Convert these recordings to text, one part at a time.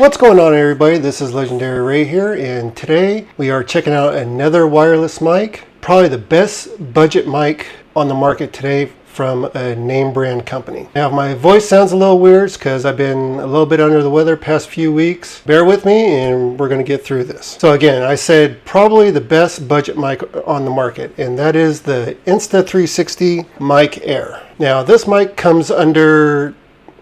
What's going on, everybody? This is Legendary Ray here, and today we are checking out another wireless mic, probably the best budget mic on the market today from a name brand company. Now, if my voice sounds a little weird, it's because I've been a little bit under the weather past few weeks. Bear with me and we're going to get through this. So again, I said probably the best budget mic on the market, and that is the Insta360 Mic Air. Now, this mic comes under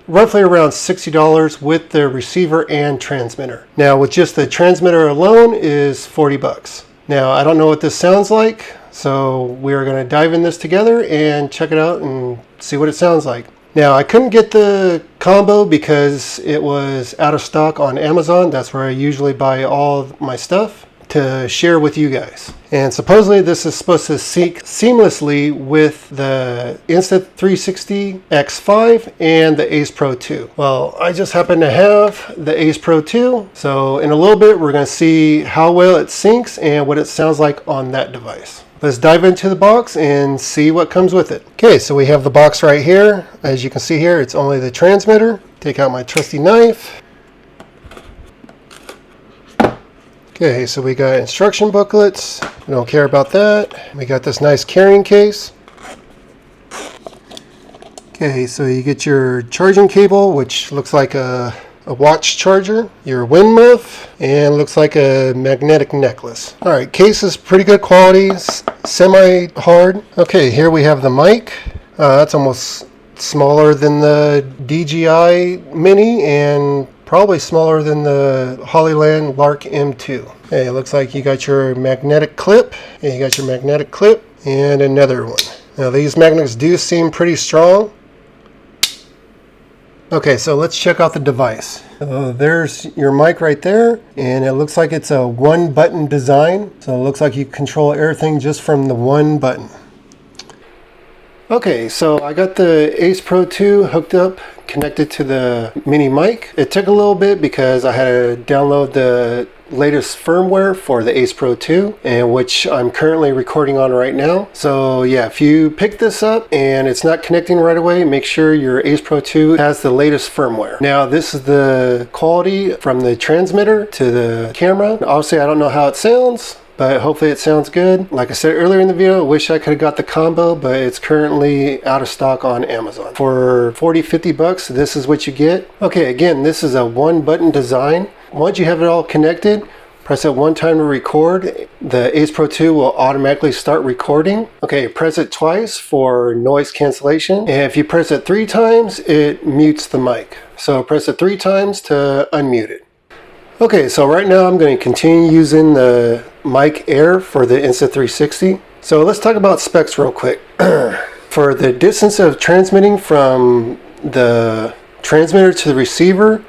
roughly around $60 with the receiver and transmitter. Now, with just the transmitter alone is 40 bucks. Now, I don't know what this sounds like, so we're going to dive in this together and check it out and see what it sounds like. Now, I couldn't get the combo because it was out of stock on Amazon. That's where I usually buy all my stuff to share with you guys. And supposedly this is supposed to sync seamlessly with the Insta360 X5 and the AcePro 2. Well, I just happen to have the AcePro 2, so in a little bit we're going to see how well it syncs and what it sounds like on that device. Let's dive into the box and see what comes with it. Okay, so we have the box right here. As you can see here, it's only the transmitter. Take out my trusty knife. Okay, so we got instruction booklets. We don't care about that. We got this nice carrying case. Okay, so you get your charging cable, which looks like a watch charger, your wind muff, and looks like a magnetic necklace. All right, case is pretty good quality, semi-hard. Okay, here we have the mic. That's almost smaller than the DJI Mini and probably smaller than the Hollyland Lark M2. Okay, it looks like you got your magnetic clip, and you got your magnetic clip, and another one. Now these magnets do seem pretty strong. Okay, so let's check out the device. There's your mic right there, and it looks like it's a one button design. So it looks like you control everything just from the one button. Okay, so I got the AcePro 2 hooked up, connected to the mini mic. It took a little bit because I had to download the latest firmware for the AcePro 2, and which I'm currently recording on right now. So yeah, if you pick this up and it's not connecting right away, make sure your AcePro 2 has the latest firmware. Now, this is the quality from the transmitter to the camera. Obviously, I don't know how it sounds, but hopefully it sounds good. Like I said earlier in the video, I wish I could have got the combo, but it's currently out of stock on Amazon. For 40-50 bucks, this is what you get. Okay, again, this is a one button design. Once you have it all connected, press it one time to record. The AcePro 2 will automatically start recording. Okay, press it twice for noise cancellation. And if you press it 3 times, it mutes the mic. So press it 3 times to unmute it. Okay, so right now I'm going to continue using the Mic Air for the Insta360. So let's talk about specs real quick. For the distance of transmitting from the transmitter to the receiver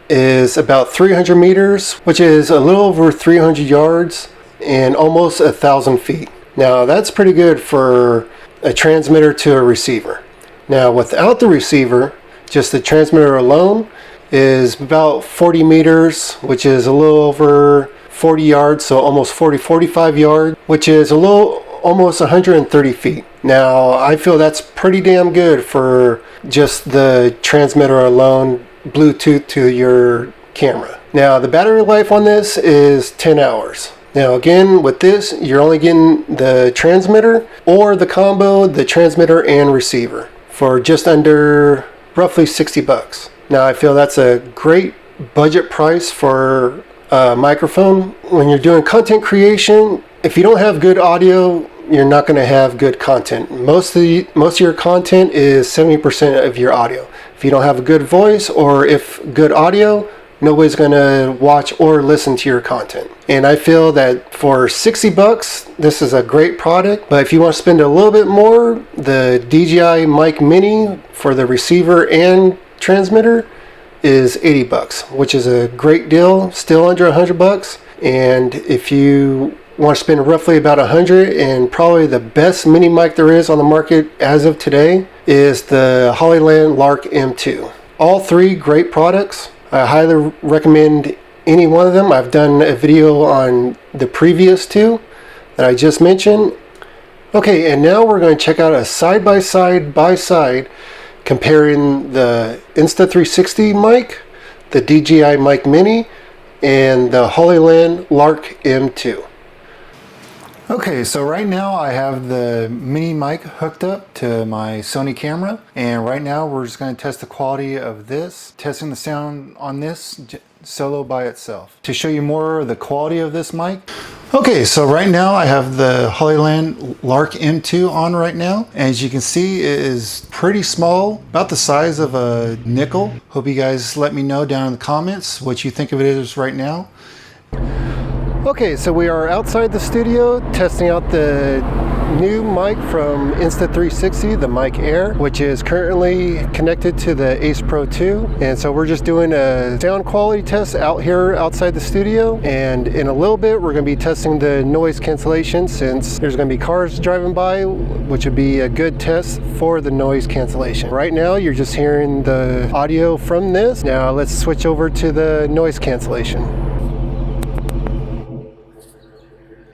is about 300 meters, which is a little over 300 yards and almost 1,000 feet. Now that's pretty good for a transmitter to a receiver. Now without the receiver, just the transmitter alone is about 40 meters, which is a little over 40 yards, so almost 45 yards, which is a little almost 130 feet. Now I feel that's pretty damn good for just the transmitter alone, Bluetooth to your camera. Now the battery life on this is 10 hours. Now again, with this, you're only getting the transmitter or the combo, the transmitter and receiver, for just under roughly 60 bucks. Now I feel that's a great budget price for a microphone. When you're doing content creation, if you don't have good audio, you're not going to have good content. Most of your content is 70% of your audio. If you don't have a good voice or if good audio, nobody's going to watch or listen to your content. And I feel that for 60 bucks, this is a great product. But if you want to spend a little bit more, the DJI Mic Mini for the receiver and transmitter is 80 bucks, which is a great deal, still under 100 bucks. And if you want to spend roughly about 100, and probably the best mini mic there is on the market as of today is the Hollyland Lark M2. All three great products. I highly recommend any one of them. I've done a video on the previous two that I just mentioned. Okay, and now we're going to check out a side-by-side comparing the Insta360 mic the DJI Mic Mini, and the Hollyland Lark M2. Okay, so right now I have the mini mic hooked up to my Sony camera, and right now we're just going to test the quality of this, testing the sound on this solo by itself. To show you more of the quality of this mic. Okay, so right now I have the Hollyland Lark M2 on right now. As you can see, it is pretty small, about the size of a nickel. Hope you guys let me know down in the comments what you think of it is right now. Okay, so we are outside the studio testing out the new mic from Insta360, the Mic Air, which is currently connected to the AcePro 2. And so we're just doing a sound quality test out here outside the studio. And in a little bit, we're going to be testing the noise cancellation, since there's going to be cars driving by, which would be a good test for the noise cancellation. Right now, you're just hearing the audio from this. Now let's switch over to the noise cancellation.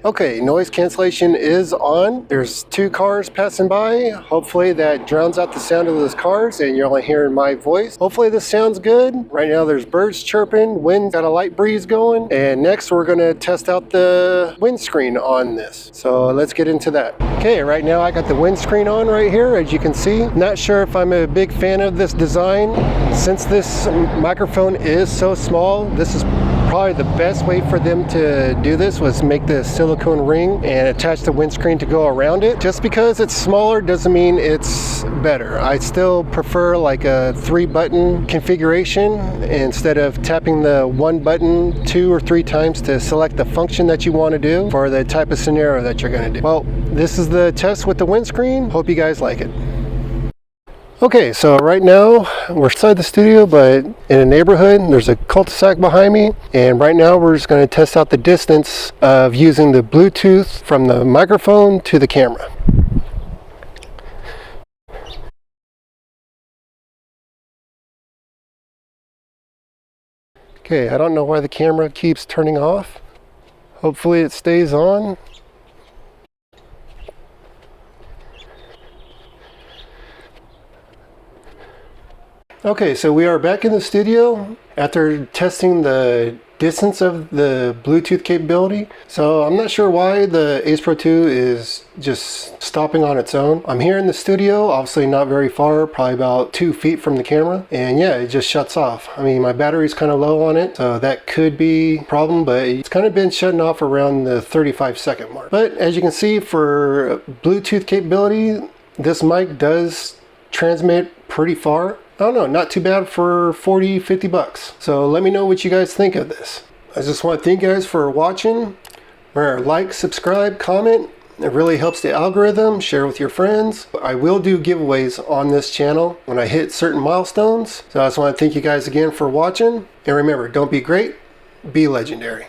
Okay, noise cancellation is on. There's 2 cars passing by. Hopefully that drowns out the sound of those cars and you're only hearing my voice. Hopefully this sounds good. Right now there's birds chirping, wind, got a light breeze going. And next we're gonna test out the windscreen on this. So let's get into that. Okay, right now I got the windscreen on right here, as you can see. Not sure if I'm a big fan of this design. Since this microphone is so small, this is probably the best way for them to do this was make the silicone ring and attach the windscreen to go around it. Just because it's smaller doesn't mean it's better. I still prefer like a 3-button configuration instead of tapping the 1 button 2 or 3 times to select the function that you want to do for the type of scenario that you're going to do. Well, this is the test with the windscreen. Hope you guys like it. Okay, so right now we're inside the studio, but in a neighborhood. There's a cul-de-sac behind me, and right now we're just going to test out the distance of using the Bluetooth from the microphone to the camera. Okay, I don't know why the camera keeps turning off. Hopefully it stays on. Okay, so we are back in the studio after testing the distance of the Bluetooth capability. So I'm not sure why the AcePro 2 is just stopping on its own. I'm here in the studio, obviously not very far, probably about 2 feet from the camera. And yeah, it just shuts off. I mean, my battery's kind of low on it, so that could be a problem, but it's kind of been shutting off around the 35-second mark. But as you can see, for Bluetooth capability, this mic does transmit pretty far. I don't know, not too bad for 40, 50 bucks. So let me know what you guys think of this. I just want to thank you guys for watching. Remember, like, subscribe, comment. It really helps the algorithm. Share with your friends. I will do giveaways on this channel when I hit certain milestones. So I just want to thank you guys again for watching. And remember, don't be great, be legendary.